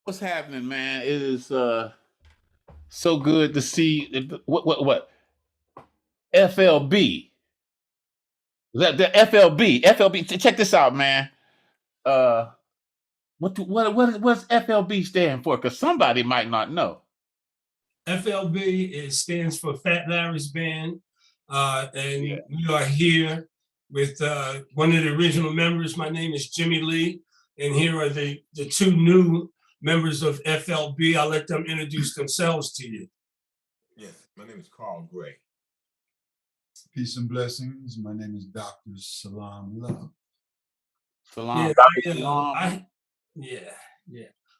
What's happening, man? It is so good to see what FLB. The FLB. Check this out, man. Uh, what's FLB stand for? Because somebody might not know. FLB stands for Fat Larry's Band, and we are here with one of the original members. My name is Jimmy Lee, and here are the two new members of FLB. I'll let them introduce themselves to you. Yes, my name is Carl Gray. Peace and blessings. My name is Dr. Salam Love. Salam. Yeah.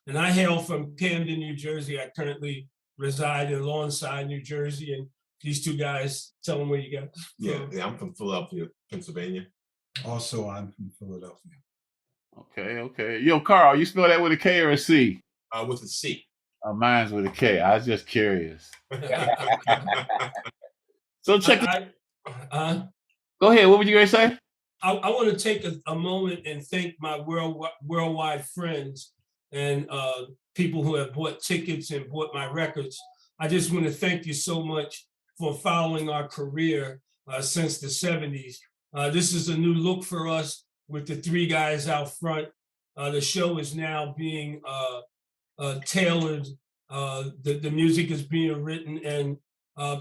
And I hail from Camden, New Jersey. I currently reside in Lawnside, New Jersey. And these two guys, tell them where you got. Yeah, I'm from Philadelphia, Pennsylvania. Also, I'm from Philadelphia. Okay. Yo, Carl, you spell that with a K or a C? With a C. Mine's with a K. I was just curious. So check it. Go ahead. What were you going to say? I want to take a moment and thank my worldwide friends and people who have bought tickets and bought my records. I just want to thank you so much for following our career since the 70s. This is a new look for us with the three guys out front. The show is now being tailored. The music is being written, and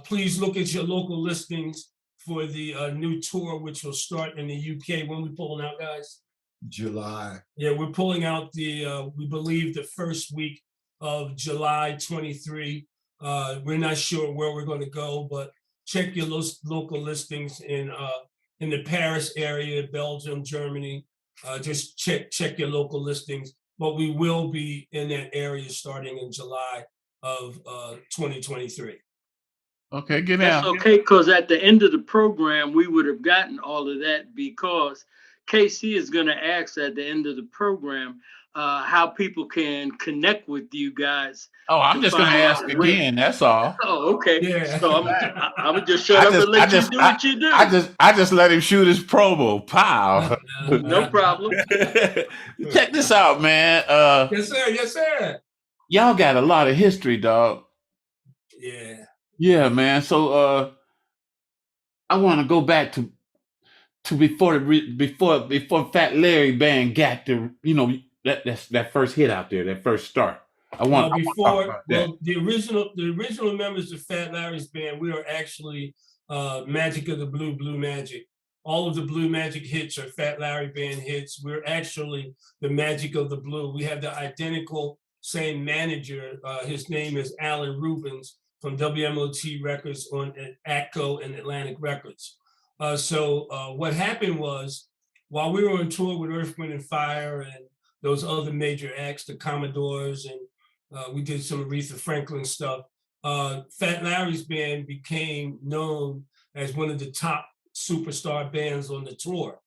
please look at your local listings for the new tour, which will start in the UK. When we pulling out, guys? July. Yeah, we're pulling out we believe the first week of July 23. We're not sure where we're going to go, but check your local listings in the Paris area, Belgium, Germany. Just check your local listings. But we will be in that area starting in July of 2023. Okay, get out. That's okay, because at the end of the program, we would have gotten all of that, because KC is going to ask at the end of the program how people can connect with you guys. Oh, I'm just going to ask again. That's all. Oh, okay. Yeah. So I'm gonna just shut up and let you do what you do. I just let him shoot his promo. Pow. No problem. Check this out, man. Yes, sir. Y'all got a lot of history, dog. Yeah, man. So I want to go back to before Fat Larry Band got that first hit out there, that first start. The original members of Fat Larry's Band, we are actually Magic of the Blue Magic. All of the Blue Magic hits are Fat Larry Band hits. We're actually the Magic of the Blue. We have the identical same manager. His name is Alan Rubens from WMOT Records on ATCO and Atlantic Records. So what happened was, while we were on tour with Earth, Wind and Fire and those other major acts, the Commodores, and we did some Aretha Franklin stuff, Fat Larry's Band became known as one of the top superstar bands on the tour.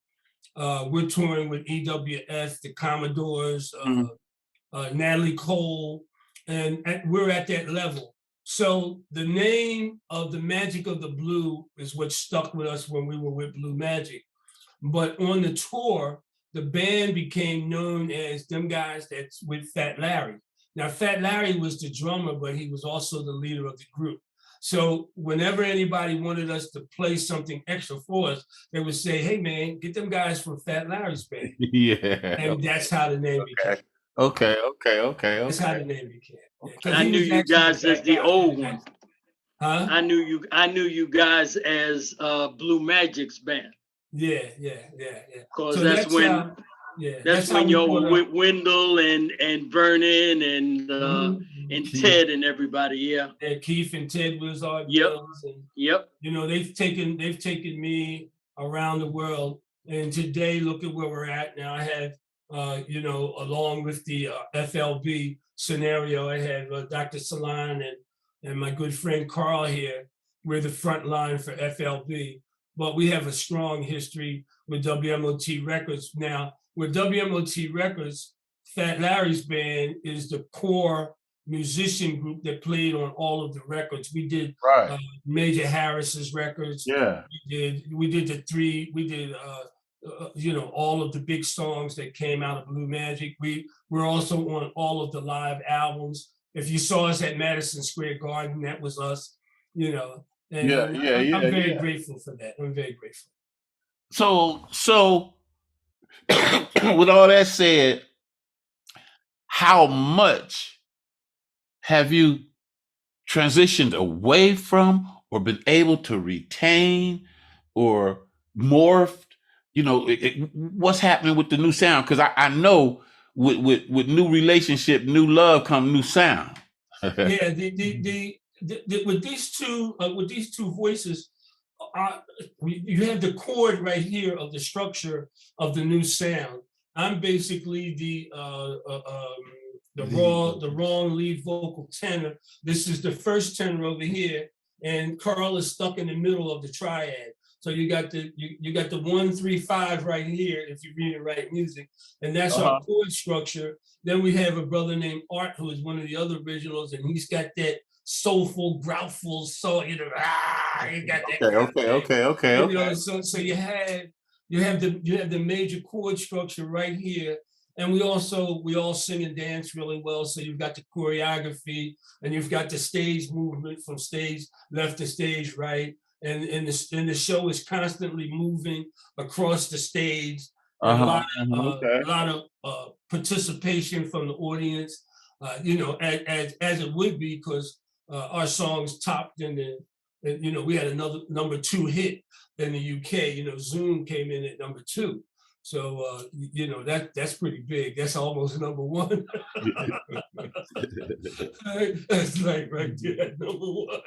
We're touring with EWF, the Commodores, Natalie Cole, and we're at that level. So the name of the Magic of the Blue is what stuck with us when we were with Blue Magic. But on the tour, the band became known as them guys that's with Fat Larry. Now, Fat Larry was the drummer, but he was also the leader of the group. So whenever anybody wanted us to play something extra for us, they would say, hey, man, get them guys from Fat Larry's Band. Yeah. And that's how the name became. Okay. That's how the name became. I knew you guys as the old one. Huh? I knew you guys as Blue Magic's band. Yeah. Because that's when y'all were with Wendell and Vernon and Ted and everybody. Yeah, Keith and Ted was our Yep. You know, they've taken me around the world, and today look at where we're at now. I have along with the FLB scenario, I have Dr. Salan and my good friend Carl here. We're the front line for FLB, but we have a strong history with WMOT Records. Now, with WMOT Records, Fat Larry's Band is the core musician group that played on all of the records. We did Major Harris's records. Yeah. We did all of the big songs that came out of Blue Magic. We're also on all of the live albums. If you saw us at Madison Square Garden, that was us, and I'm very grateful for that. I'm very grateful. So with all that said, how much have you transitioned away from or been able to retain or morphed? What's happening with the new sound? Because I know with new relationship, new love come new sound. Yeah, with these two voices, you have the chord right here of the structure of the new sound. I'm basically the wrong lead vocal tenor. This is the first tenor over here, and Carl is stuck in the middle of the triad. So you got the 1-3-5 right here if you read and write music, and that's our chord structure. Then we have a brother named Art who is one of the other originals, and he's got that soulful, groutful, he got that. Okay. So you have the major chord structure right here, and we all sing and dance really well. So you've got the choreography, and you've got the stage movement from stage left to stage right. And the show is constantly moving across the stage. A lot of participation from the audience, as it would be, because our songs topped in the, we had another number 2 hit in the UK. Zoom came in at number 2. So, that's pretty big. That's almost number 1. That's like right there, number 1.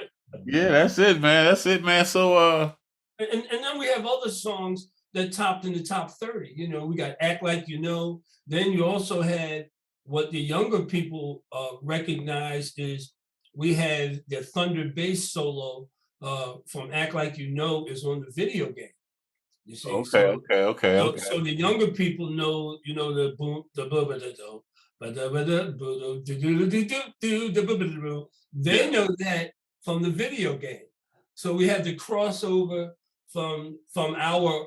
Yeah, that's it, man. So, and then we have other songs that topped in the top 30. We got Act Like You Know. Then you also had what the younger people recognize is we had the thunder bass solo from Act Like You Know is on the video game. You see? Okay. So the younger people know, the boom, the they know that from the video game. So we had the crossover from our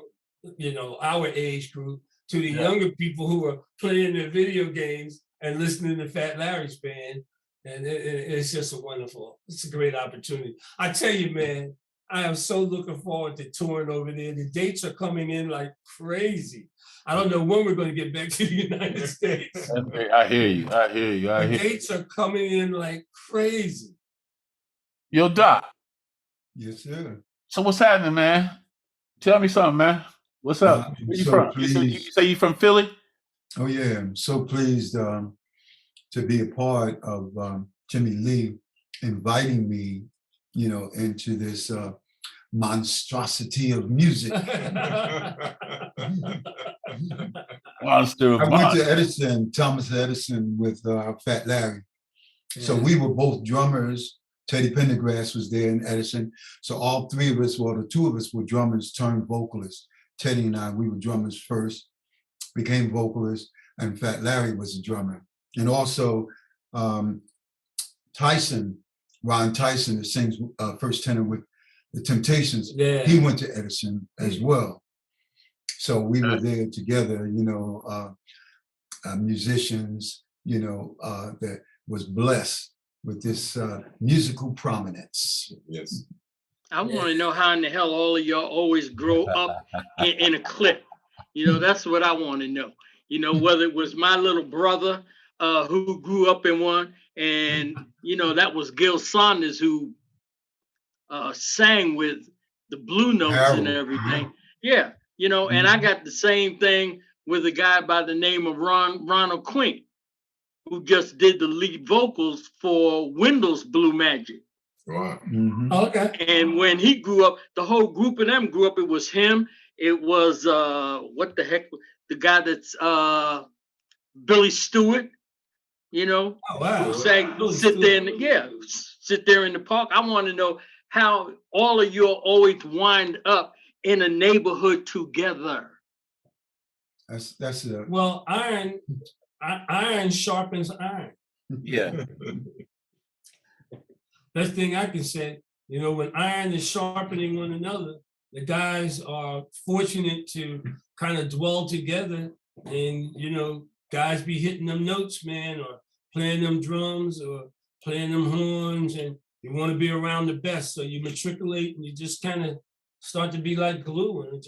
age group to the younger people who are playing their video games and listening to Fat Larry's band. And it's just it's a great opportunity. I tell you, man, I am so looking forward to touring over there. The dates are coming in like crazy. I don't know when we're going to get back to the United States. I hear you. The dates are coming in like crazy. Yo, Doc. Yes, sir. So what's happening, man? Tell me something, man. What's up? Where you from? You say you from Philly? Oh yeah, I'm so pleased to be a part of Jimmy Lee inviting me, into this monstrosity of music. Monster. I went to Thomas Edison with Fat Larry. So we were both drummers. Teddy Pendergrass was there in Edison. So all 3 of us, the 2 of us were drummers turned vocalists. Teddy and I, we were drummers first, became vocalists, and Fat Larry was a drummer. And also Ron Tyson, that sings first tenor with the Temptations, he went to Edison as well. So we were there together, musicians, that was blessed with this musical prominence. Yes. I want to know how in the hell all of y'all always grow up in a clique. That's what I want to know. Whether it was my little brother who grew up in one, and that was Gil Saunders who sang with the Blue Notes and everything. Yeah, and I got the same thing with a guy by the name of Ronald Quink, who just did the lead vocals for Windows Blue Magic. Wow. Mm-hmm. Okay. And when he grew up, the whole group of them grew up. It was him. It was what the heck, the guy that's Billy Stewart, Oh, wow. who sang sit there in the park. I want to know how all of you always wind up in a neighborhood together. That's well, iron sharpens iron. Yeah. Best thing I can say, when iron is sharpening one another, The guys are fortunate to kind of dwell together, and you know, guys be hitting them notes, man, or playing them drums or playing them horns, and you want to be around the best. So you matriculate and you just kind of start to be like glue, and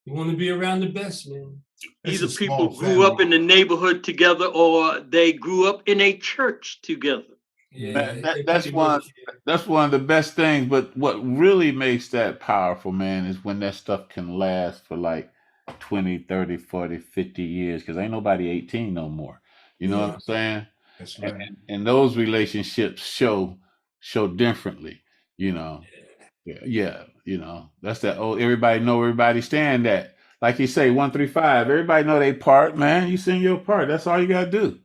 you want to be around the best, man. Either people grew up in the neighborhood together or they grew up in a church together. Yeah, that's one of the best things. But what really makes that powerful, man, is when that stuff can last for like 20, 30, 40, 50 years, because ain't nobody 18 no more. You know what I'm saying? That's right. And those relationships show differently, you know. Yeah, you know, that's that old everybody know everybody stand that. Like you say, 135, everybody know they part, man. You sing your part. That's all you gotta do.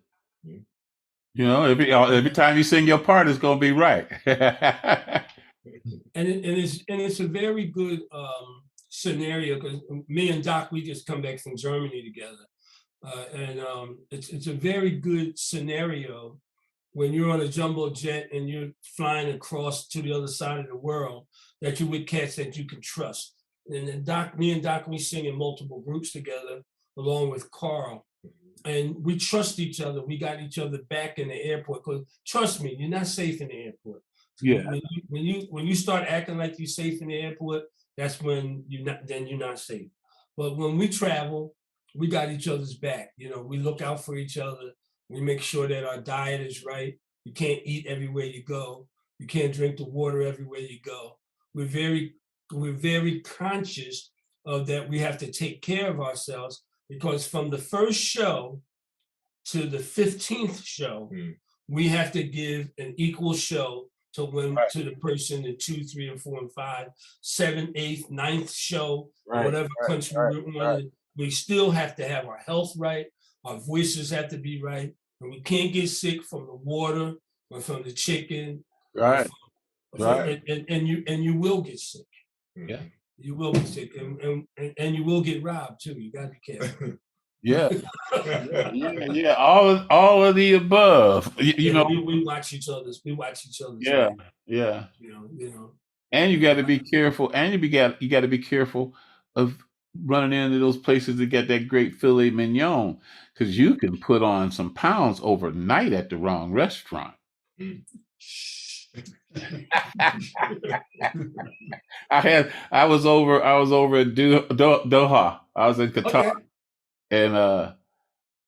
You know, every time you sing your part, it's gonna be right. And it's a very good scenario, because me and Doc, we just come back from Germany together, and it's a very good scenario when you're on a jumbo jet and you're flying across to the other side of the world, that you with cats that you can trust. And then me and Doc, we sing in multiple groups together, along with Carl. And we trust each other. We got each other back in the airport. Because trust me, you're not safe in the airport. Yeah. When you start acting like you're safe in the airport, that's when you're not safe. But when we travel, we got each other's back. You know, we look out for each other. We make sure that our diet is right. You can't eat everywhere you go. You can't drink the water everywhere you go. We're very conscious of that. We have to take care of ourselves, because from the first show to the 15th show, we have to give an equal show to the person in 2, 3, and 4, and 5, 7, 8, 9th show, whatever country we're in. We still have to have our health right. Our voices have to be right, and we can't get sick from the water or from the chicken. Right. And you will get sick. Yeah. You will get sick, and you will get robbed too. You gotta be careful. Yeah. Yeah. All of the above. You know. We watch each other's. Yeah. Yeah. You know. And you got to be careful. And you got to be careful of running into those places that get that great filet mignon, because you can put on some pounds overnight at the wrong restaurant. I was over in Doha. I was in Qatar, and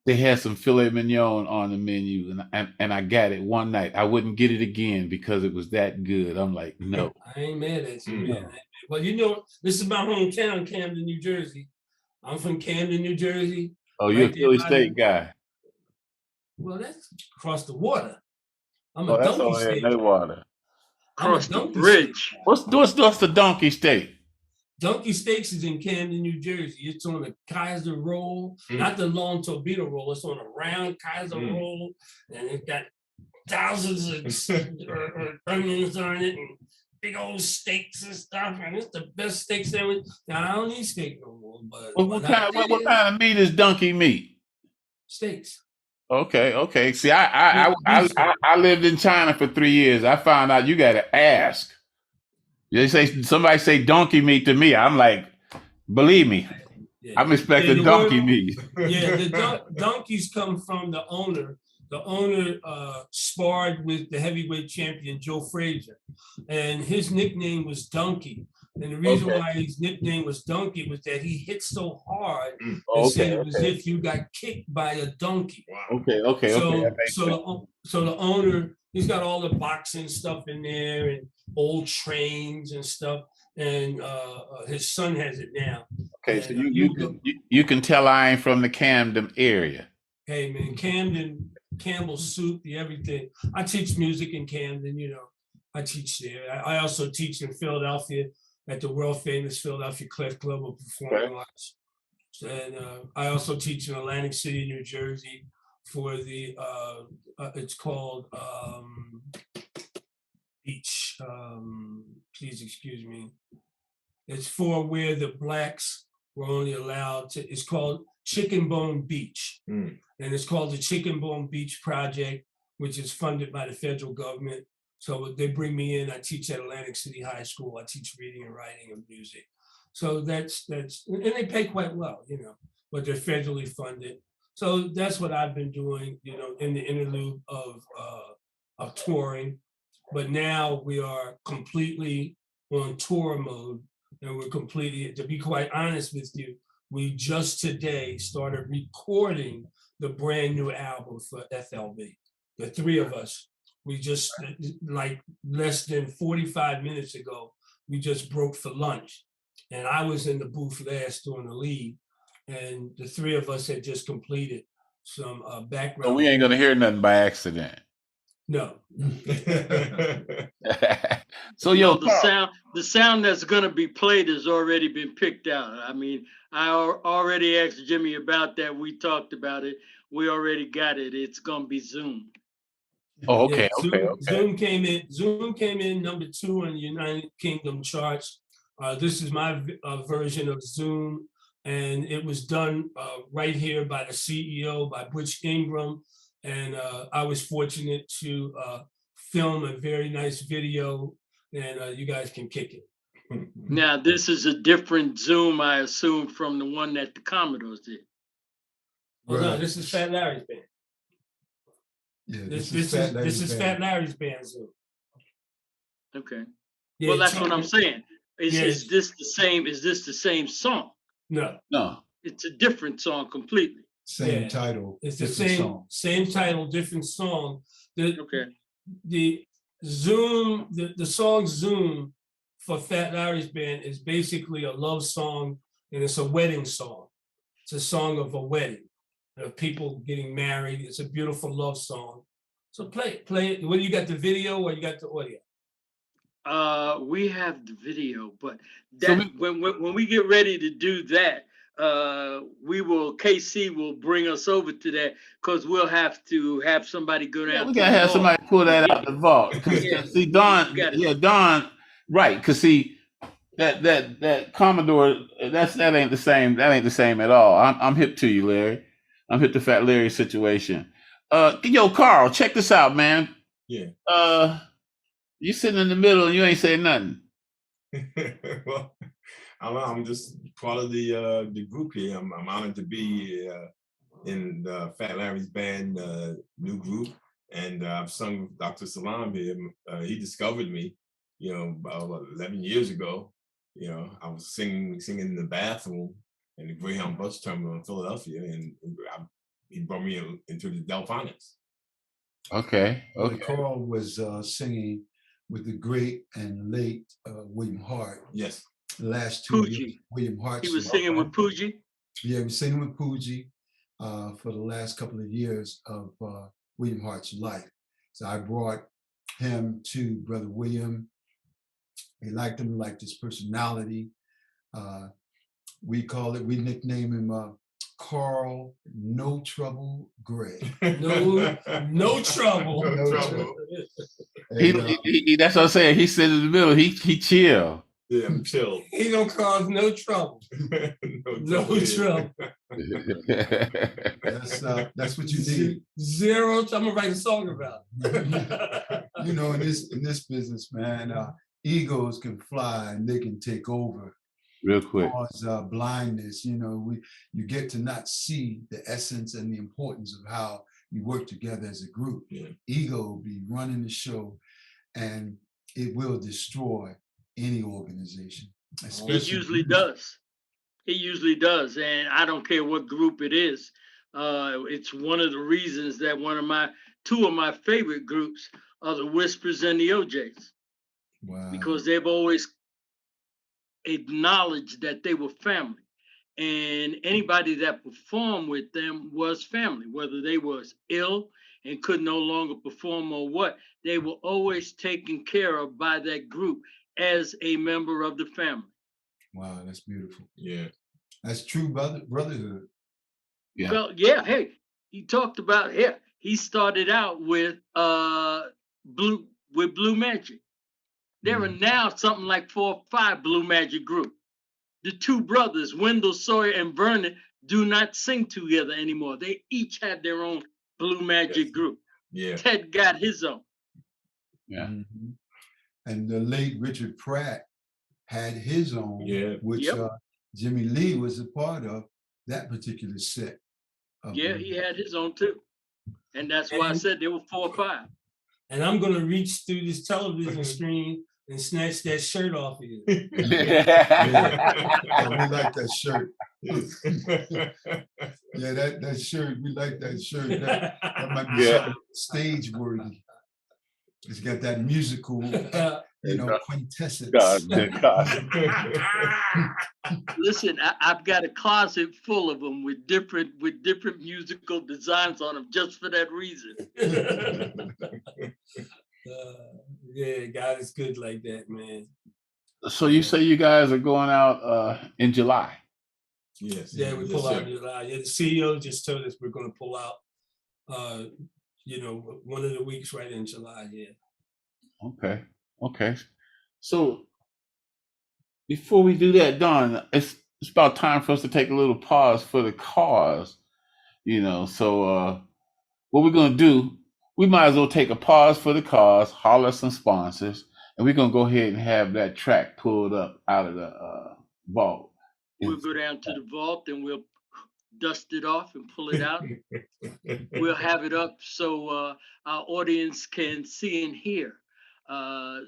they had some filet mignon on the menu, and I got it one night. I wouldn't get it again because it was that good. I'm like, no. I ain't mad at you, man. Well, you know, this is my hometown, Camden, New Jersey. I'm from Camden, New Jersey. Oh, you're a Philly State guy. Well, that's across the water. I'm a Donkey State. No water. Across the bridge. What's the Donkey State? Donkey Steaks is in Camden, New Jersey. It's on a Kaiser roll, not the long torpedo roll. It's on a round Kaiser roll, and it's got thousands of onions on it, and big old steaks and stuff. And it's the best steaks ever. Now I don't eat steak no more, but what kind of meat is donkey meat? Steaks. Okay. See, I lived in China for 3 years. I found out you got to ask. Somebody say donkey meat to me. I'm like, believe me, I'm expecting donkey meat. Yeah, the donkeys come from the owner. The owner sparred with the heavyweight champion Joe Frazier, and his nickname was Donkey. And the reason why his nickname was Donkey was that he hit so hard, they said it was as if you got kicked by a donkey. Wow. Okay. So the owner, he's got all the boxing stuff in there and old trains and stuff, and his son has it now. Okay, and so you can tell I ain't from the Camden area. Hey man, Camden, Campbell Soup, the everything. I teach music in Camden, you know. I teach there. I also teach in Philadelphia at the world famous Philadelphia Clef Club of Performing Arts. And I also teach in Atlantic City, New Jersey for the, it's called Beach, please excuse me. It's for where the Blacks were only allowed to, it's called Chicken Bone Beach. And it's called the Chicken Bone Beach Project, which is funded by the federal government. So they bring me in, I teach at Atlantic City High School. I teach reading and writing and music. So that's and they pay quite well, you know, but they're federally funded. So that's what I've been doing, you know, in the interlude of touring. But now we are completely on tour mode, and we're completely, to be quite honest with you, we just today started recording the brand new album for FLB. The three of us, we just, like less than 45 minutes ago, we just broke for lunch. And I was in the booth last doing the lead, and the three of us had just completed some background. So we ain't gonna hear nothing by accident. No. So yo, the sound that's gonna be played has already been picked out. I mean, I already asked Jimmy about that. We talked about it. We already got it. It's gonna be Zoom. Oh, okay, Yeah, okay. Zoom came in number 2 on the United Kingdom charts. This is my version of Zoom, and it was done right here by the CEO, by Butch Ingram. And I was fortunate to film a very nice video, and you guys can kick it. Now, this is a different Zoom, I assume, from the one that the Commodores did. Oh, no, this is Fat Larry's band. Yeah, This is Fat Larry's band Zoom. Okay. Yeah, Well, that's what I'm saying. Is this the same song? No. It's a different song completely. Same title. It's the same title, different song. Okay. The Zoom, the song Zoom for Fat Larry's band is basically a love song, and it's a wedding song. It's a song of a wedding, of people getting married. It's a beautiful love song. So play it. What do you got, the video or you got the audio? We have the video, but that when we get ready to do that, KC will bring us over to that, because we'll have to have somebody go down. We gotta have somebody pull that out the vault. See, Don, right? Because see, that Commodore, that ain't the same. That ain't the same at all. I'm hip to you, Larry. I'm hip to Fat Larry's situation. Yo, Carl, check this out, man. Yeah. You sitting in the middle and you ain't saying nothing. Well, I'm just part of the group here. I'm honored to be in Fat Larry's band, new group, and I've sung with Dr. Salam here. He discovered me, you know, about 11 years ago. You know, I was singing in the bathroom in the Greyhound bus terminal in Philadelphia, and he brought me into the Delphonics. Okay. Carl was singing with the great and late William Hart. Yes. The last 2 years, William Hart. He was singing with Poogie? Yeah, he was singing with Poogie for the last couple of years of William Hart's life. So I brought him to Brother William. He liked him, liked his personality. We nickname him Carl No Trouble Gray. No trouble. That's what I'm saying. He sit in the middle. He chill. Yeah, I'm chill. He don't cause no trouble. No trouble. That's what you need. Zero. I'm gonna write a song about. You know, in this business, man, egos can fly and they can take over. Real quick. Cause blindness. You know, you get to not see the essence and the importance of how you work together as a group. Yeah. Ego will be running the show, and it will destroy any organization. It usually does. It usually does, and I don't care what group it is. It's one of the reasons that two of my favorite groups are the Whispers and the OJs. Wow. Because they've always acknowledged that they were family, and anybody that performed with them was family, whether they was ill and could no longer perform or what. They were always taken care of by that group as a member of the family. Wow, that's beautiful. Yeah, that's true brotherhood. Yeah. Well, yeah. Hey, he talked about he started out with Blue Magic. There are now something like 4 or 5 Blue Magic groups. The two brothers, Wendell Sawyer and Vernon, do not sing together anymore. They each have their own Blue Magic group. Yeah. Ted got his own. Yeah. Mm-hmm. And the late Richard Pratt had his own, Yeah. which Yep. Jimmy Lee was a part of that particular set. Yeah, he had his own too. And that's why I said there were 4 or 5. And I'm gonna reach through this television screen and snatch that shirt off of you. Yeah, we like that shirt. Yeah, that shirt, we like that shirt. That might be something stage worthy. It's got that musical, quintessence. Listen, I've got a closet full of them with different musical designs on them just for that reason. Yeah, God is good like that, man. So you say you guys are going out in July? Yes. Yeah, we pull out in July. Yeah, the CEO just told us we're going to pull out. One of the weeks right in July. Yeah. Okay. So before we do that, Don, it's about time for us to take a little pause for the cause. So what we're gonna do, we might as well take a pause for the cause, holler at some sponsors, and we're gonna go ahead and have that track pulled up out of the vault. We'll go down to the vault and we'll dust it off and pull it out. We'll have it up so our audience can see and hear.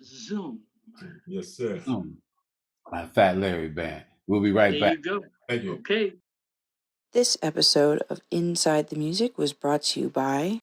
Zoom. Yes, sir. My Fat Larry Band. We'll be right back. There you go. Thank you. Okay. This episode of Inside the Music was brought to you by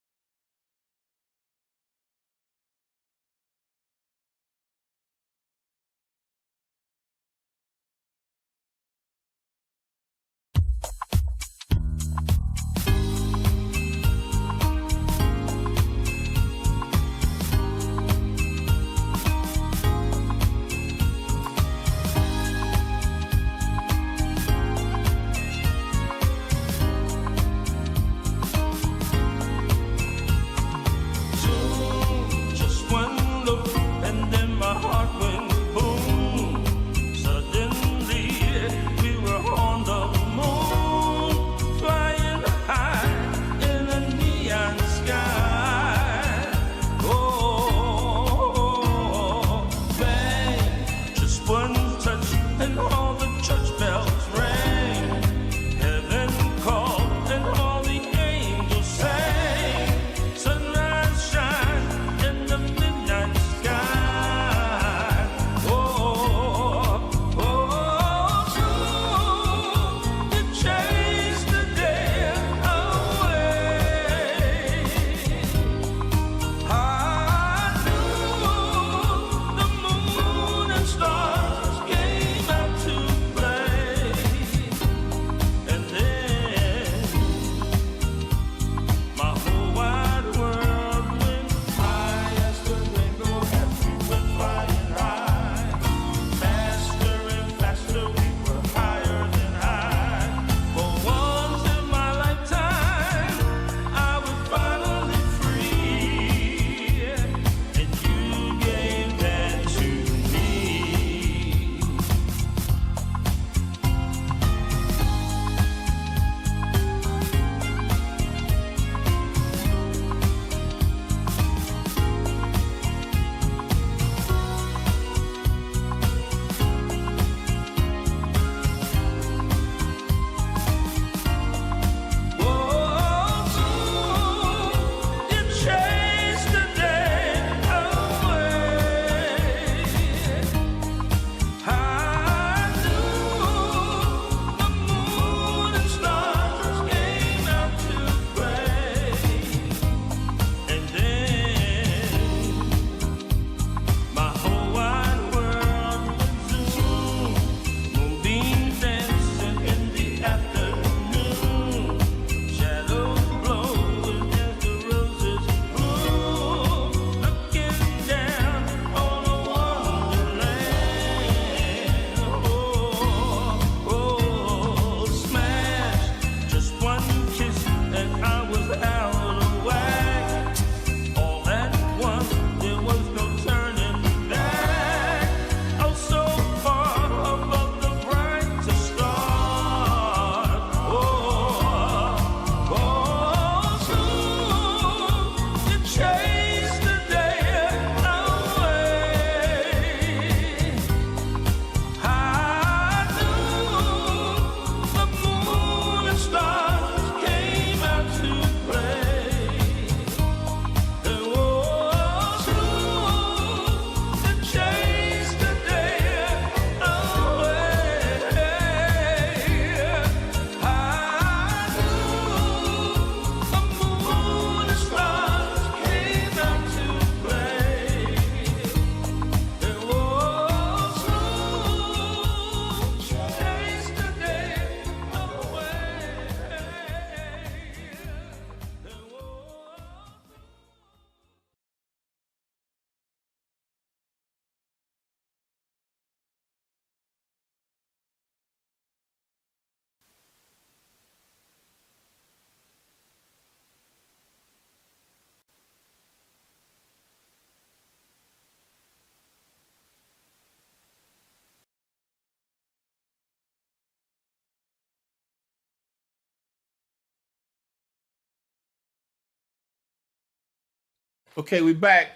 Okay, we back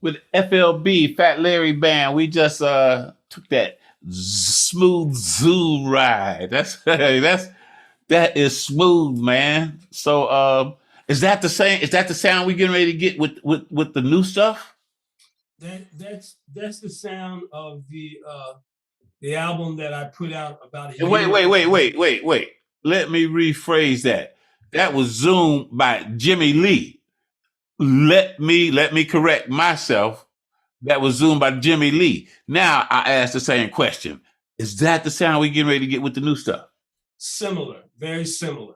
with FLB, Fat Larry Band. We just took that smooth zoo ride. That is smooth, man. So is that the same? Is that the sound we getting ready to get with the new stuff? That's the sound of the album that I put out about a year. Wait. Let me rephrase that. That was Zoom by Jimmy Lee. Let me correct myself. That was Zoom by Jimmy Lee. Now I ask the same question. Is that the sound we getting ready to get with the new stuff? Similar, very similar.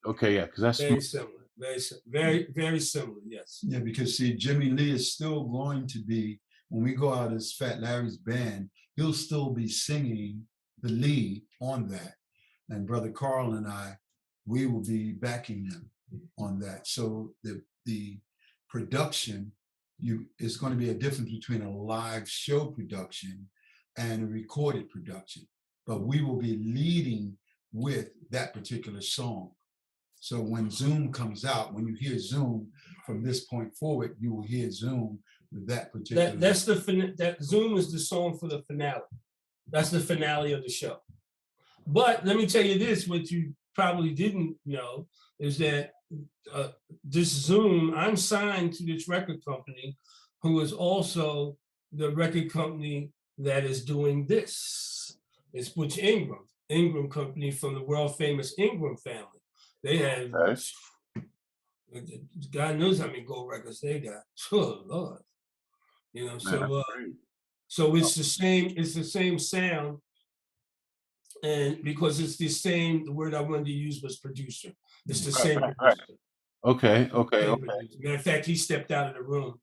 Okay, yeah, because that's very similar, very similar. Yes. Yeah, because see, Jimmy Lee is still going to be, when we go out as Fat Larry's band, he'll still be singing the lead on that. And Brother Carl and I, we will be backing him on that. So the production is going to be a difference between a live show production and a recorded production. But we will be leading with that particular song. So when Zoom comes out, when you hear Zoom from this point forward, you will hear Zoom with that particular. That Zoom is the song for the finale. That's the finale of the show. But let me tell you this: what you probably didn't know is that this Zoom, I'm signed to this record company, who is also the record company that is doing this. It's Butch Ingram Company from the world famous Ingram family. They have, God knows how many gold records they got. Oh Lord, you know. So it's the same sound, and because it's the same, the word I wanted to use was producer. It's the same producer. Okay. Matter of fact, he stepped out of the room,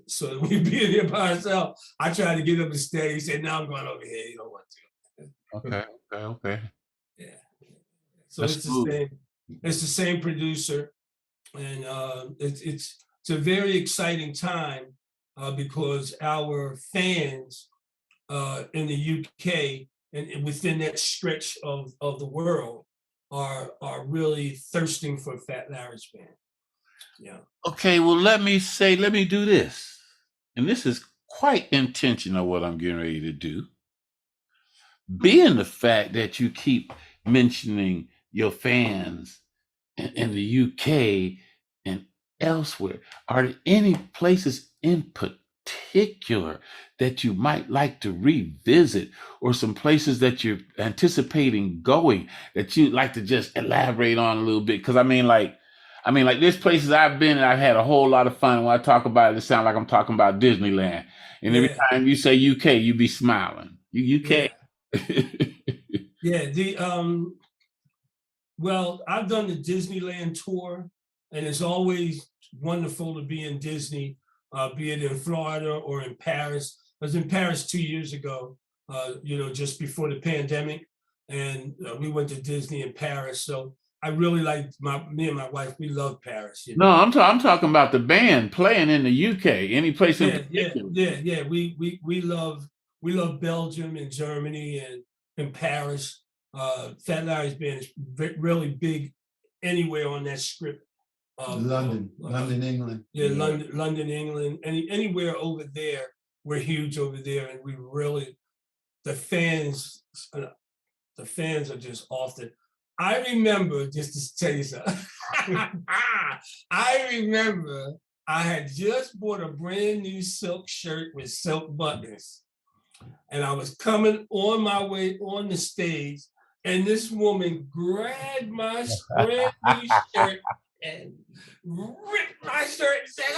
so that we'd be in here by ourselves. I tried to get him to stay. He said, "No, I'm going over here. You don't want to." Okay. Yeah. So it's the same producer, and it's a very exciting time because our fans in the UK and within that stretch of the world are really thirsting for Fat Larry's band. Yeah. Okay, well, let me do this. And this is quite intentional what I'm getting ready to do. Being the fact that you keep mentioning your fans in the UK and elsewhere, are there any places in particular that you might like to revisit, or some places that you're anticipating going that you'd like to just elaborate on a little bit? Because I mean, like there's places I've been and I've had a whole lot of fun. When I talk about it, it sounds like I'm talking about Disneyland. And every time you say UK, you be smiling. You UK. Well, I've done the Disneyland tour, and it's always wonderful to be in Disney, be it in Florida or in Paris. I was in Paris 2 years ago, just before the pandemic, and we went to Disney in Paris. So I really like me and my wife. We love Paris. You know? No, I'm talking about the band playing in the UK. Any place in particular? Yeah. We love Belgium and Germany and Paris. Fat Larry's band is really big anywhere on that strip. London, England. Yeah, London, England. Anywhere over there, we're huge over there, and we really the fans are just often. I remember, just to tell you something. I remember I had just bought a brand new silk shirt with silk buttons, and I was coming on my way on the stage. And this woman grabbed my brand new shirt and ripped my shirt and said,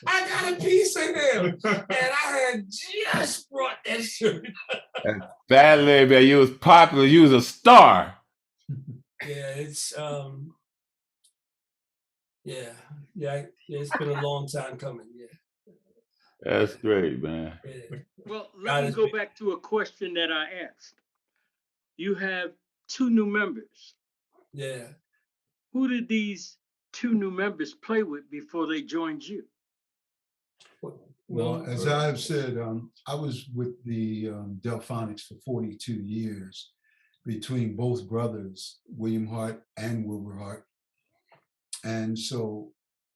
I got a piece of him. And I had just brought that shirt. Fat Larry, you was popular. You was a star. Yeah, it's it's been a long time coming. Yeah. That's great, man. Yeah. Well, let me go back to a question that I asked. You have 2 new members. Yeah. Who did these 2 new members play with before they joined you? Well, as I've said, I was with the Delphonics for 42 years between both brothers, William Hart and Wilbur Hart. And so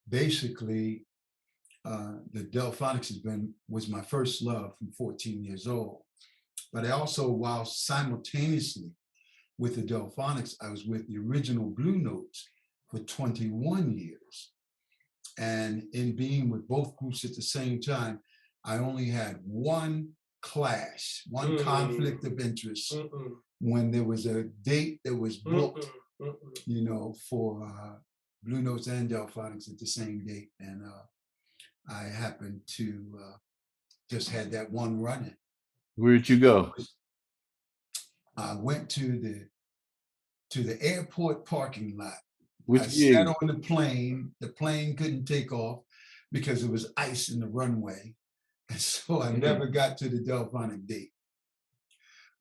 basically, the Delphonics was my first love from 14 years old. But I also, while simultaneously with the Delphonics, I was with the original Blue Notes for 21 years. And in being with both groups at the same time, I only had one clash, one conflict of interest when there was a date that was booked, you know, for Blue Notes and Delphonics at the same date. And I happened to just had that one running. Where'd you go? I went to the airport parking lot. Which I gig? sat on the plane. The plane couldn't take off because it was ice in the runway. And so I never got to the Delphonic date.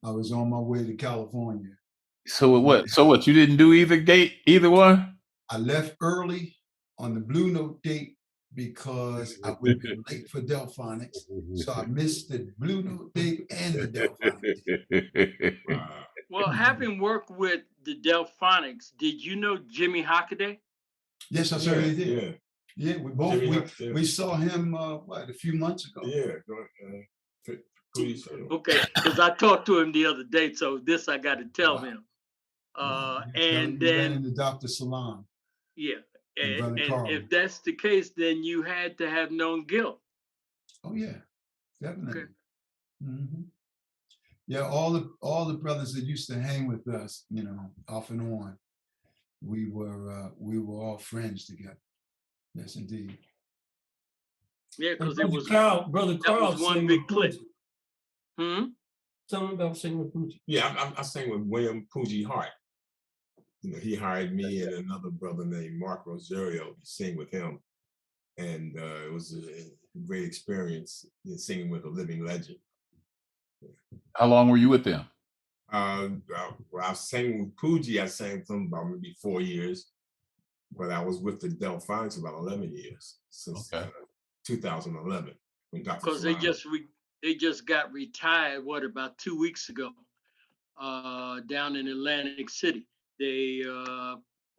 I was on my way to California. So what? So what? You didn't do either one? I left early on the Blue Note date because I would be late for Delphonics. So I missed the Blue Note date and the Delphonic date. Well, having worked with the Delphonics, did you know Jimmy Hockaday? Yes, I certainly did. Yeah. Yeah, we saw him a few months ago. Yeah. Okay, because I talked to him the other day, so this I got to tell him. And then the Dr. Salon. Yeah, and if that's the case, then you had to have known Gil. Oh yeah, definitely. Okay. Mm-hmm. Yeah, all the brothers that used to hang with us, you know, off and on, we were all friends together. Yes, indeed. Yeah, because it was Brother Carl was one big clip. Tell me about singing with Poogie. Yeah, I sang with William Poogie Hart. You know, he hired me and another brother named Mark Rosario to sing with him, and it was a great experience singing with a living legend. How long were you with them? I sang with Poogie. I sang with them about maybe 4 years, but I was with the Delphonics about 11 years since 2011. Because they just got retired. What, about 2 weeks ago? Down in Atlantic City,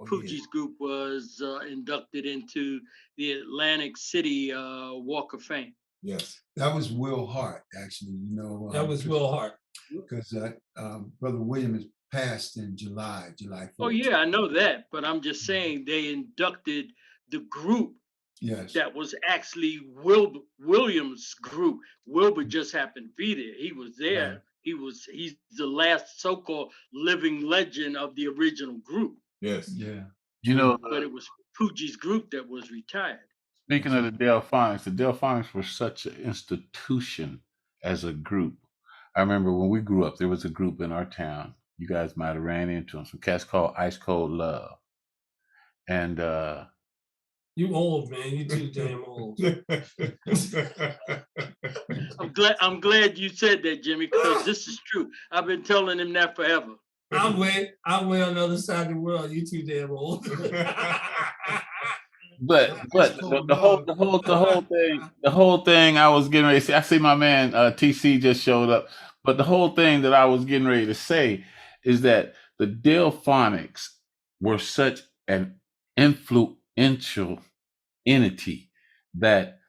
Poogie's group was inducted into the Atlantic City Walk of Fame. Yes, that was Will Hart, actually. You know, that was Will Hart, because Brother William is passed in July 4th. Oh yeah, I know that, but I'm just saying they inducted the group. Yes, that was actually Williams' group. Wilbur just happened to be there. He was there. Right. He's the last so-called living legend of the original group. Yes. Yeah. You know, but it was Poogie's group that was retired. Speaking of the Delphonics were such an institution as a group. I remember when we grew up, there was a group in our town. You guys might have ran into them. Some cats called Ice Cold Love. And you old, man. You too damn old. I'm glad you said that, Jimmy, because this is true. I've been telling him that forever. I'm way on the other side of the world. You too damn old. But the whole thing I was getting ready to say, I see my man TC just showed up. But the whole thing that I was getting ready to say is that the Delphonics were such an influential entity that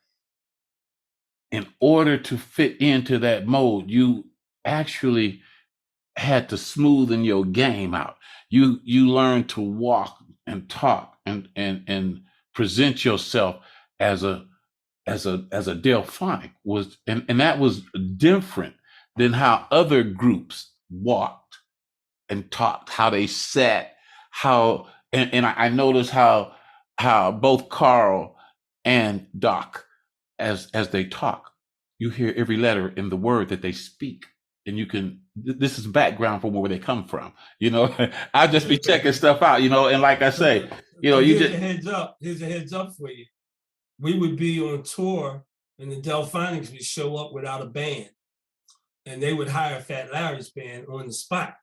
in order to fit into that mold, you actually had to smoothen your game out. You learned to walk and talk and present yourself as a Delphonic was, and that was different than how other groups walked and talked, how they sat, and I noticed how both Carl and Doc, as they talk, you hear every letter in the word that they speak, and you can. This is background from where they come from. You know, I'll just be checking stuff out. You know, and like I say, you know, here's a heads up for you. We would be on tour, and the Delphonics would show up without a band, and they would hire Fat Larry's band on the spot.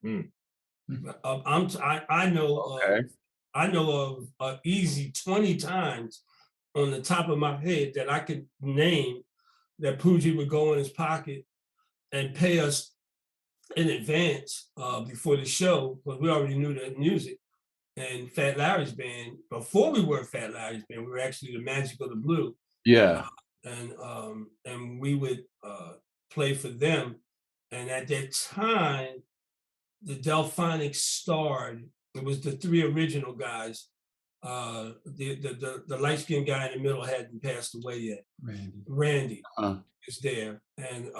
I know of easy 20 times on the top of my head that I could name that Poogie would go in his pocket and pay us in advance before the show, because we already knew the music, And Fat Larry's band, before we were Fat Larry's band, we were actually the Magic of the Blue. Yeah. And we would play for them. And at that time, the Delphonics starred. It was the three original guys. The light-skinned guy in the middle hadn't passed away yet. Randy is there. And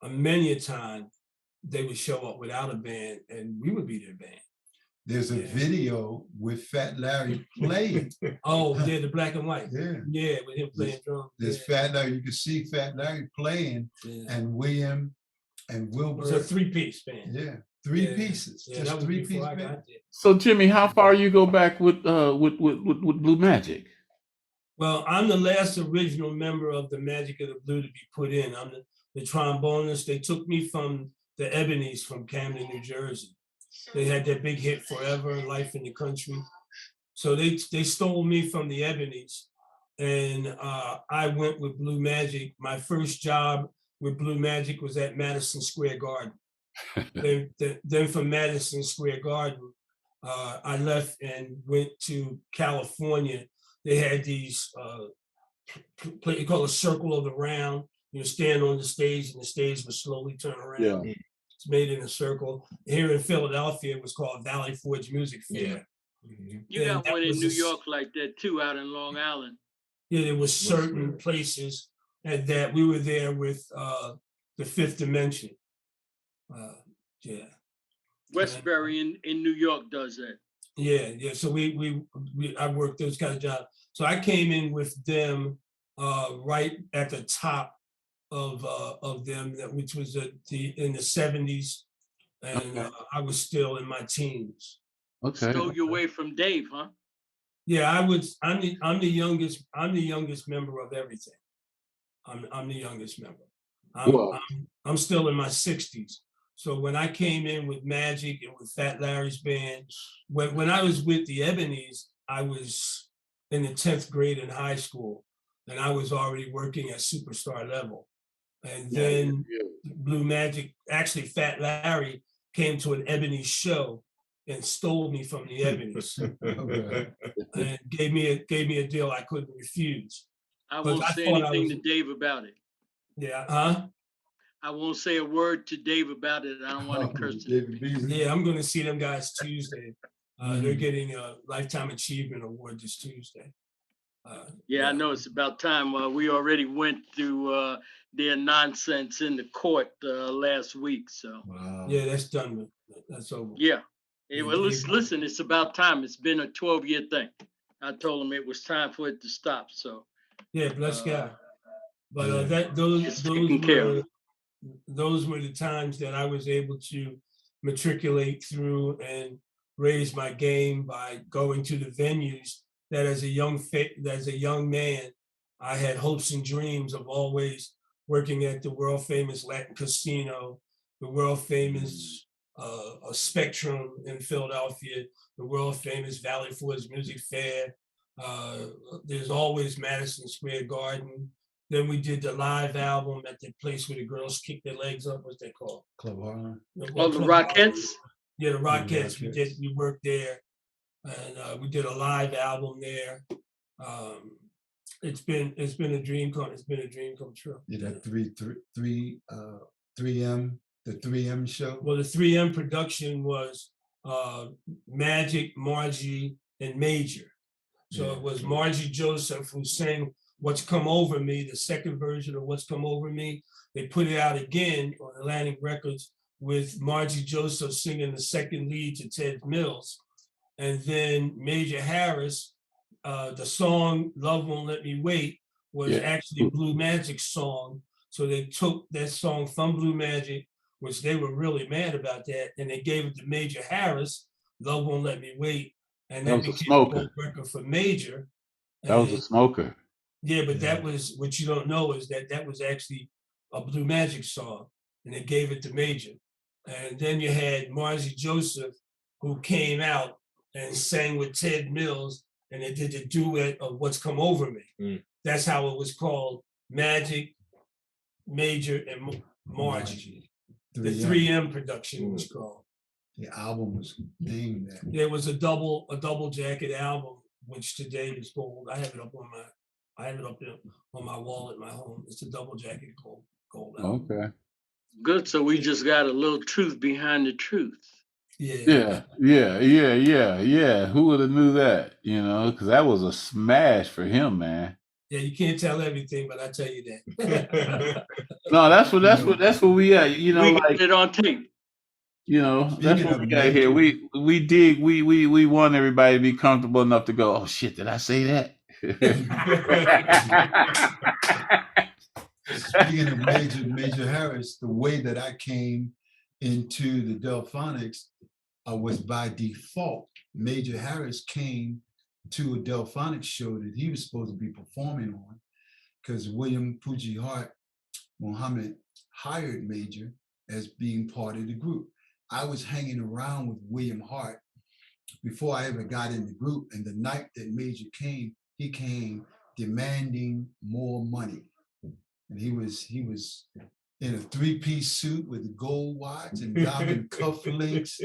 many a time they would show up without a band and we would be their band. There's a video with Fat Larry playing. Oh, yeah, the black and white. Yeah, with him playing drums. There's Fat Larry. You can see Fat Larry playing, and William and Wilbur. It's a three-piece band. Yeah, three pieces. Yeah, just that was three-piece before I band. got there. So Jimmy, how far you go back with Blue Magic? Well, I'm the last original member of the Magic of the Blue to be put in. I'm the trombonist. They took me from the Ebonies from Camden, New Jersey. They had their big hit Forever, Life in the Country. So they stole me from the Ebonies. And I went with Blue Magic. My first job with Blue Magic was at Madison Square Garden. Then from Madison Square Garden, I left and went to California. They had these play you call a circle of the round. You stand on the stage and the stage would slowly turn around. Yeah. It's made in a circle. Here in Philadelphia, it was called Valley Forge Music Fair. You got one in New York like that too, out in Long Island. Yeah, there was certain places and that we were there with the Fifth Dimension. Westbury in New York does that. Yeah. So I worked those kind of jobs. So I came in with them right at the top of them, which was in the 70s, and I was still in my teens. Okay. Stole you away from Dave, huh? Yeah, I'm the youngest. I'm the youngest member of everything. I'm the youngest member. I'm still in my 60s. So when I came in with Magic and with Fat Larry's band, when I was with the Ebonies, I was in the 10th grade in high school, and I was already working at superstar level. And then Blue Magic, actually Fat Larry came to an Ebony show and stole me from the Ebonies and gave me a deal I couldn't refuse. I won't say anything to Dave about it. Yeah, huh? I won't say a word to Dave about it. I don't want to curse him. Yeah, I'm going to see them guys Tuesday. They're getting a Lifetime Achievement Award this Tuesday. I know it's about time. We already went through their nonsense in the court last week. So yeah, that's done with. That's over. Yeah. Well, listen, it's about time. It's been a 12-year thing. I told him it was time for it to stop. So yeah, bless God. But those were the times that I was able to matriculate through and raise my game by going to the venues that as a young man, I had hopes and dreams of always working at the world famous Latin Casino, the world famous Spectrum in Philadelphia, the world famous Valley Forge Music Fair. There's always Madison Square Garden. Then we did the live album at the place where the girls kick their legs up. What's that called? Club Harlem. The Rockettes? Yeah, the Rockettes. We worked there, and we did a live album there. It's been a dream come. It's been a dream come true. Yeah, that 3M, the 3M show. Well, the 3M production was Magic, Margie, and Major. So it was Margie Joseph who sang What's Come Over Me, the second version of What's Come Over Me. They put it out again on Atlantic Records with Margie Joseph singing the second lead to Ted Mills. And then Major Harris, the song Love Won't Let Me Wait was actually Blue Magic's song. So they took that song from Blue Magic, which they were really mad about that, and they gave it to Major Harris, Love Won't Let Me Wait. And that became a gold record for Major. That was a smoker. Yeah, but that was, what you don't know is that was actually a Blue Magic song, and they gave it to Major. And then you had Margie Joseph, who came out and sang with Ted Mills, and they did the duet of What's Come Over Me. That's how it was called, Magic, Major, and Margie. The 3M production was called. The album was named that. There was a double jacket album, which today is gold. I have it up there on my wall at my home. It's a double jacket gold album. Okay. Good. So we just got a little truth behind the truth. Yeah. Who would have knew that? You know, because that was a smash for him, man. Yeah, you can't tell everything, but I tell you that. No, that's what we at. You know, We like got it on tape. you know, that's Speaking what of we got here. We want everybody to be comfortable enough to go, oh shit, did I say that? Speaking of Major Harris, the way that I came into the Delphonics was by default. Major Harris came to a Delphonics show that he was supposed to be performing on because William Puji Hart Muhammad hired Major as being part of the group. I was hanging around with William Hart before I ever got in the group, and the night that Major came, he came demanding more money. And he was in a three-piece suit with a gold watch and diamond cufflinks,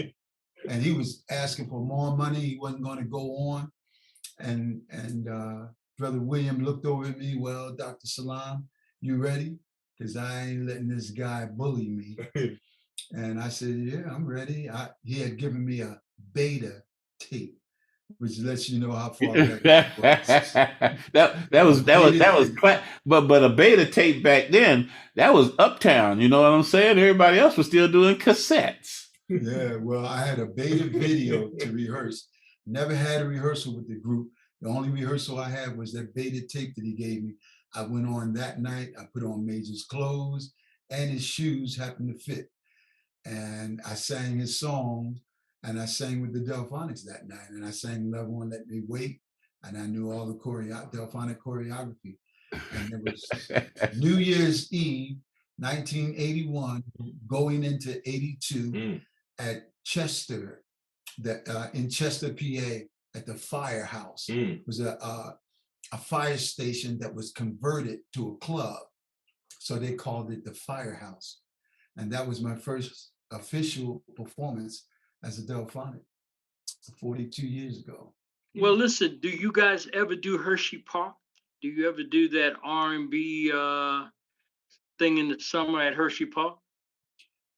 and he was asking for more money. He wasn't going to go on. And Brother William looked over at me, well, Dr. Salam, you ready? Because I ain't letting this guy bully me. And I said, yeah, I'm ready. He had given me a beta tape, which lets you know how far back that was but a beta tape back then, that was uptown, you know what I'm saying? Everybody else was still doing cassettes. Yeah, well, I had a beta video to rehearse. Never had a rehearsal with the group. The only rehearsal I had was that beta tape that he gave me. I went on that night, I put on Major's clothes, and his shoes happened to fit. And I sang his song, and I sang with the Delphonics that night, and I sang Love Won't Let Me Wait, and I knew all the Delphonic choreography. And it was New Year's Eve, 1981, going into 82, at Chester, in Chester, PA, at the firehouse. It was a fire station that was converted to a club. So they called it the Firehouse. And that was my first official performance as a Delphonic 42 years ago. Well, listen, do you guys ever do Hershey Park? Do you ever do that R&B thing in the summer at Hershey Park?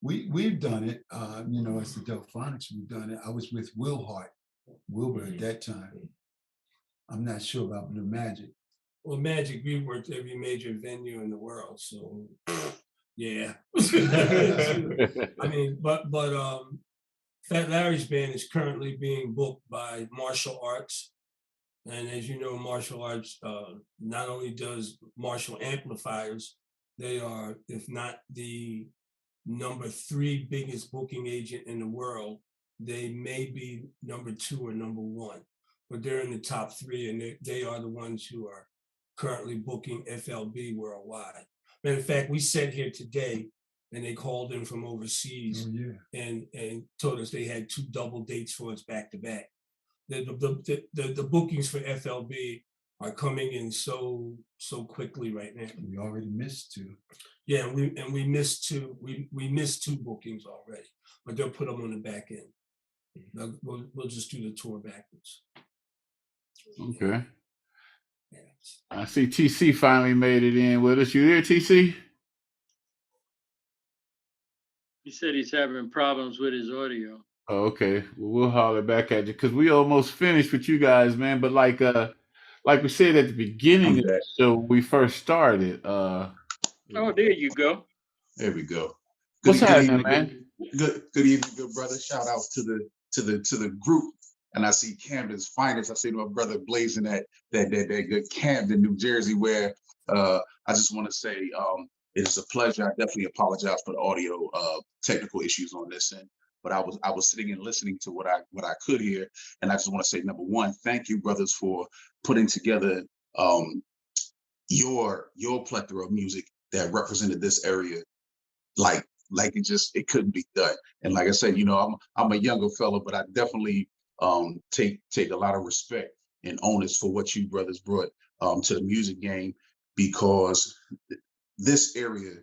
We've done it, you know, as the Delphonics, we've done it. I was with Wilbur at that time. I'm not sure about Blue Magic. Well, Magic, we worked every major venue in the world, so yeah. I mean, but Fat Larry's band is currently being booked by Martial Arts. And as you know, Martial Arts not only does Marshall amplifiers, they are, if not the number 3 biggest booking agent in the world, they may be number 2 or number 1, but they're in the top 3, and they are the ones who are currently booking FLB worldwide. Matter of fact, we sat here today and they called in from overseas and told us they had 2 double dates for us back to back. The bookings for FLB are coming in so quickly right now. We already missed 2. Yeah, we missed 2. We missed 2 bookings already, but they'll put them on the back end. We'll just do the tour backwards. Okay. I see TC finally made it in with us. You there, TC? He said he's having problems with his audio. Oh, okay. Well, we'll holler back at you because we almost finished with you guys, man. But like we said at the beginning of the show, we first started. Oh, there you go. There we go. What's happening, man? Good evening, good brother. Shout out to the group. And I see Camden's finest. I see my brother blazing that good Camden, New Jersey, where I just want to say it is a pleasure. I definitely apologize for the audio technical issues on this end. But I was sitting and listening to what I could hear, and I just want to say, number one, thank you, brothers, for putting together your plethora of music that represented this area, like it couldn't be done. And like I said, you know, I'm a younger fellow, but I definitely take a lot of respect and onus for what you brothers brought to the music game, because this area,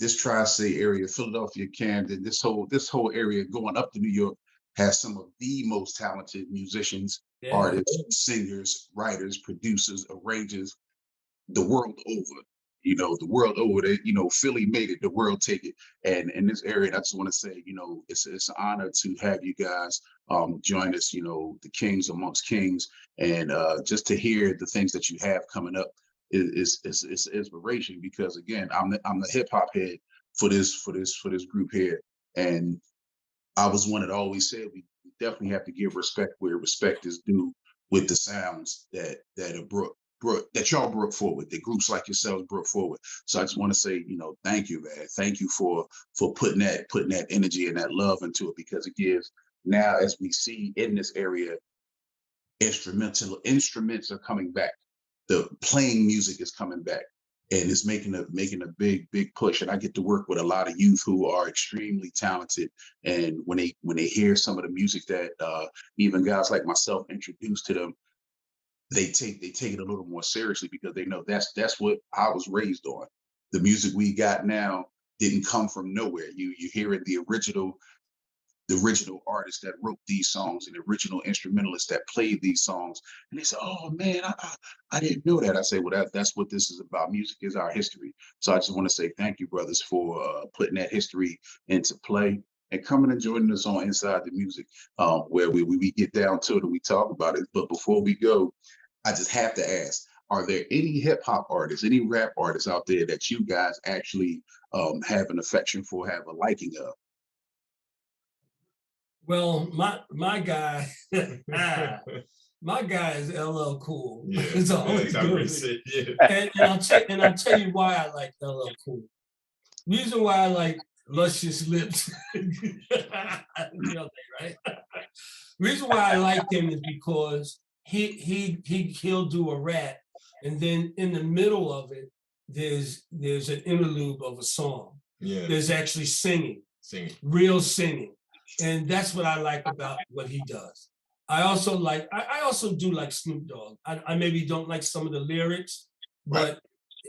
this tri-state area, Philadelphia, Camden, this whole area going up to New York, has some of the most talented musicians, artists, singers, writers, producers, arrangers, the world over. You know, the world over. That, you know, Philly made it, the world take it. And in this area, I just want to say, you know, it's an honor to have you guys join us. You know, the kings amongst kings, and just to hear the things that you have coming up is inspiration. Because again, I'm the hip hop head for this group here, and I was one that always said we definitely have to give respect where respect is due with the sounds that are brought that y'all brought forward, that groups like yourselves brought forward. So I just want to say, you know, thank you, man. Thank you for putting that energy and that love into it, because it gives, now as we see in this area, instruments are coming back. The playing music is coming back, and it's making a big push. And I get to work with a lot of youth who are extremely talented. And when they hear some of the music that even guys like myself introduced to them, they take it a little more seriously, because they know that's what I was raised on. The music we got now didn't come from nowhere. You hear it, the original artists that wrote these songs and the original instrumentalists that played these songs, and they say, "Oh man, I didn't know that." I say, "Well, that's what this is about. Music is our history." So I just want to say thank you, brothers, for putting that history into play and coming and joining us on Inside the Music, where we get down to it and we talk about it. But before we go, I just have to ask, are there any hip hop artists, any rap artists out there that you guys actually have an affection for, have a liking of? Well, my guy, my guy is LL Cool. Yeah, It's always good. And I'll tell you why I like LL Cool. Reason why I like Luscious Lips, you know that, right? Reason why I like him is because he'll do a rap, and then in the middle of it, there's an interlude of a song. Yeah. There's actually singing, real singing. And that's what I like about what he does. I also do like Snoop Dogg. I maybe don't like some of the lyrics, but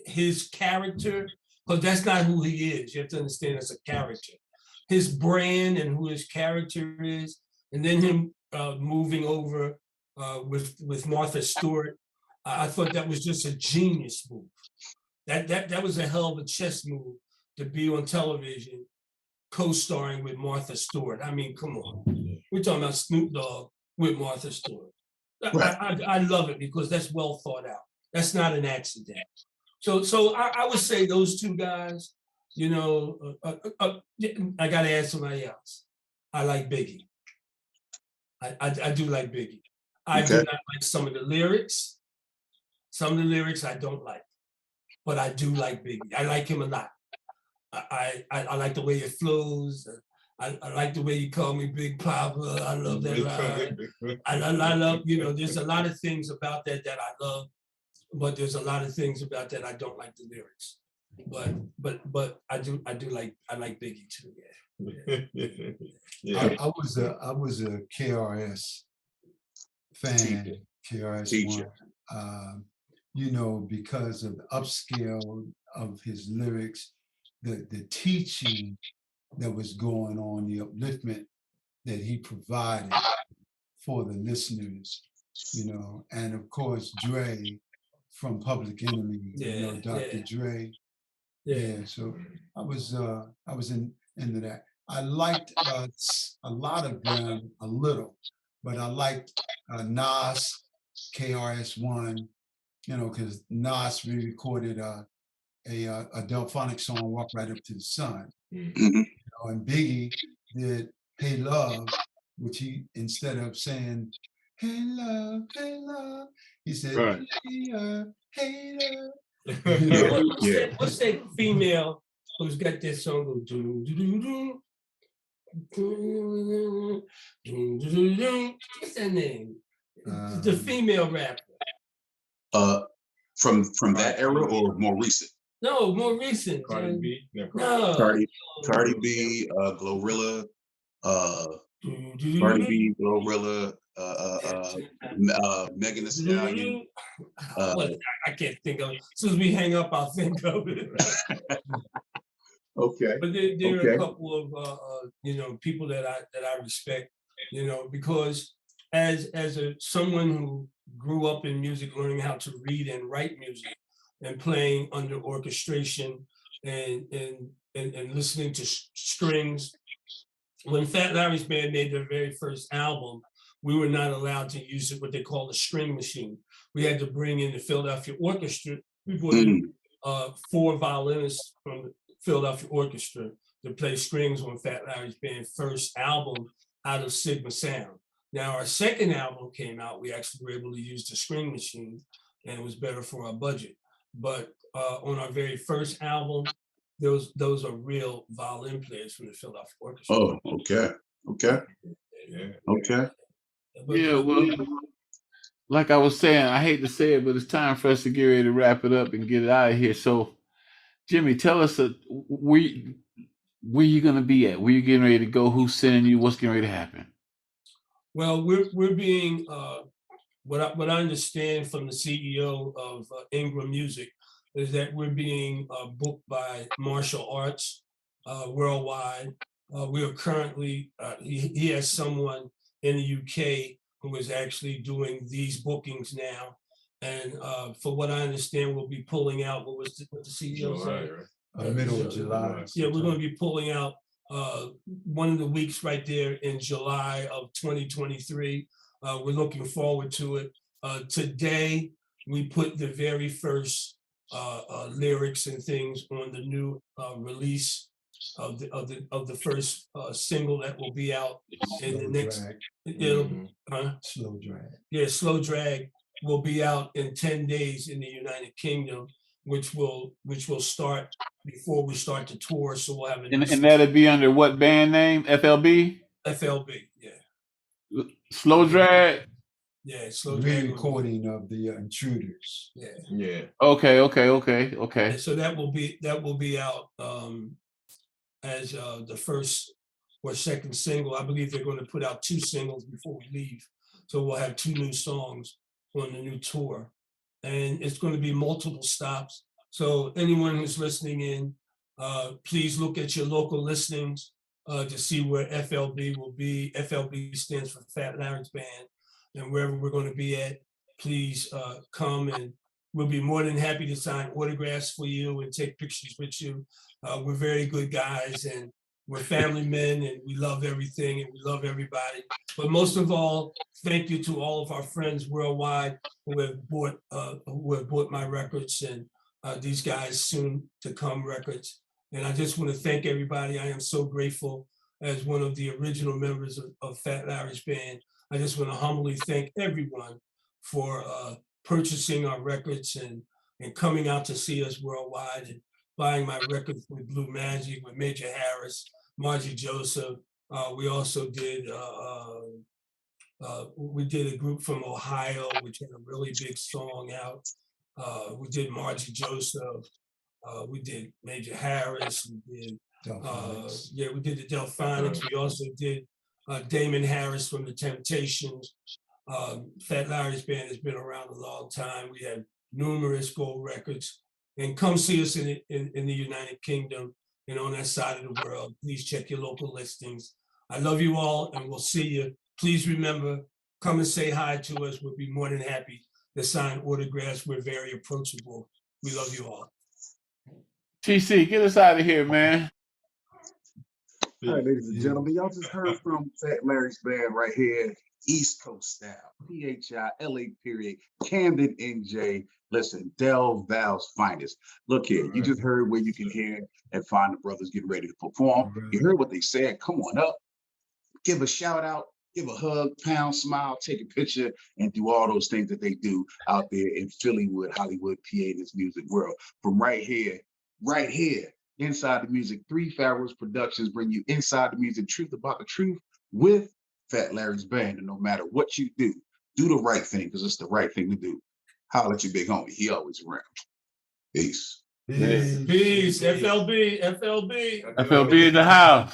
his character, because that's not who he is. You have to understand, it's a character. His brand and who his character is, and then him moving over with Martha Stewart. I thought that was just a genius move. That was a hell of a chess move, to be on television co-starring with Martha Stewart. I mean, come on. We're talking about Snoop Dogg with Martha Stewart. I love it because that's well thought out. That's not an accident. So I would say those two guys, you know, I got to add somebody else. I like Biggie. I do like Biggie. I do not like some of the lyrics. Some of the lyrics I don't like, but I do like Biggie. I like him a lot. I like the way it flows. I like the way you call me Big Papa. I love that line. I love, you know, there's a lot of things about that I love, but there's a lot of things about that I don't like the lyrics. But I like Biggie too. Yeah. I was a KRS fan, KRS-One. You know, because of the upscale of his lyrics, the teaching that was going on, the upliftment that he provided for the listeners, you know, and of course Dre from Public Enemy, you know, Dr. Dre. Yeah, so I was into that. I liked a lot of them, a little, but I liked Nas, KRS-One, you know, because Nas re-recorded a Delphonic song, Walk Right Up to the Sun. You know, and Biggie did Hey Love, which he, instead of saying, hey love, he said, hey love. What's that female who's got that song go do do do do do do do? What's that name? The female rapper. From that era or more recent? No, more recent. Cardi B. No. Cardi B, Glorilla, Cardi B, Glorilla, Megan Thee Stallion. I can't think of it. As soon as we hang up, I'll think of it. Okay. But there are a couple of you know, people that I respect. you know, because as someone who grew up in music, learning how to read and write music and playing under orchestration and listening to strings. When Fat Larry's band made their very first album, we were not allowed to use what they call a string machine. We had to bring in the Philadelphia Orchestra. We brought in 4 violinists from the Philadelphia Orchestra to play strings on Fat Larry's band first album out of Sigma Sound. Now our second album came out, we actually were able to use the string machine and it was better for our budget. But on our very first album, those are real violin players from the Philadelphia Orchestra. Oh, okay. Yeah, well, like I was saying, I hate to say it, but it's time for us to get ready to wrap it up and get it out of here. So, Jimmy, tell us where you gonna be at? Where you getting ready to go? Who's sending you? What's getting ready to happen? Well, we're being what I understand from the CEO of Ingram Music is that we're being booked by Martial Arts worldwide. We are currently he has someone in the UK who is actually doing these bookings now, and for what I understand, we'll be pulling out what the CEO said. Middle of July. Yeah, we're going to be pulling out one of the weeks right there in July of 2023. We're looking forward to it. Today, we put the very first lyrics and things on the new release of the first single that will be out in the next. Slow Drag. Yeah, Slow Drag will be out in 10 days in the United Kingdom, which will start before we start the tour. So we'll have and that'll be under what band name? FLB? FLB, yeah. Slow Drag? Yeah, Slow Drag. Re-recording of the Intruders. Yeah. Okay. So that will be out as the first or second single. I believe they're going to put out 2 singles before we leave. So we'll have 2 new songs on the new tour. And it's going to be multiple stops. So anyone who's listening in, please look at your local listings to see where FLB will be. FLB stands for Fat Larry's Band. And wherever we're going to be at, please come, and we'll be more than happy to sign autographs for you and take pictures with you. We're very good guys, and we're family men, and we love everything, and we love everybody. But most of all, thank you to all of our friends worldwide who have bought my records, and these guys soon to come records. And I just want to thank everybody. I am so grateful as one of the original members of Fat Larry's Band. I just want to humbly thank everyone for purchasing our records and coming out to see us worldwide and buying my records with Blue Magic, with Major Harris, Margie Joseph. We also did a group from Ohio, which had a really big song out. We did Margie Joseph. We did Major Harris. We did we did the Delphonics. We also did Damon Harris from the Temptations. Fat Larry's Band has been around a long time. We have numerous gold records. And come see us in the United Kingdom and on that side of the world. Please check your local listings. I love you all, and we'll see you. Please remember, come and say hi to us. We'll be more than happy to sign autographs. We're very approachable. We love you all. TC, get us out of here, man. All right, ladies and gentlemen, y'all just heard from Fat Larry's Band right here, East Coast style, PHI, LA, Camden, NJ. Listen, Del Val's finest. Look here, you just heard where you can hear and find the brothers getting ready to perform. You heard what they said. Come on up, give a shout out, give a hug, pound, smile, take a picture, and do all those things that they do out there in Phillywood, Hollywood, PA, this music world. From right here, Inside the Music, 3 Pharaohs Productions bring you Inside the Music, truth about the truth with Fat Larry's Band. And no matter what you do the right thing, because it's the right thing to do. Holla at your big homie. He always around. Peace. Peace. FLB. FLB in the house.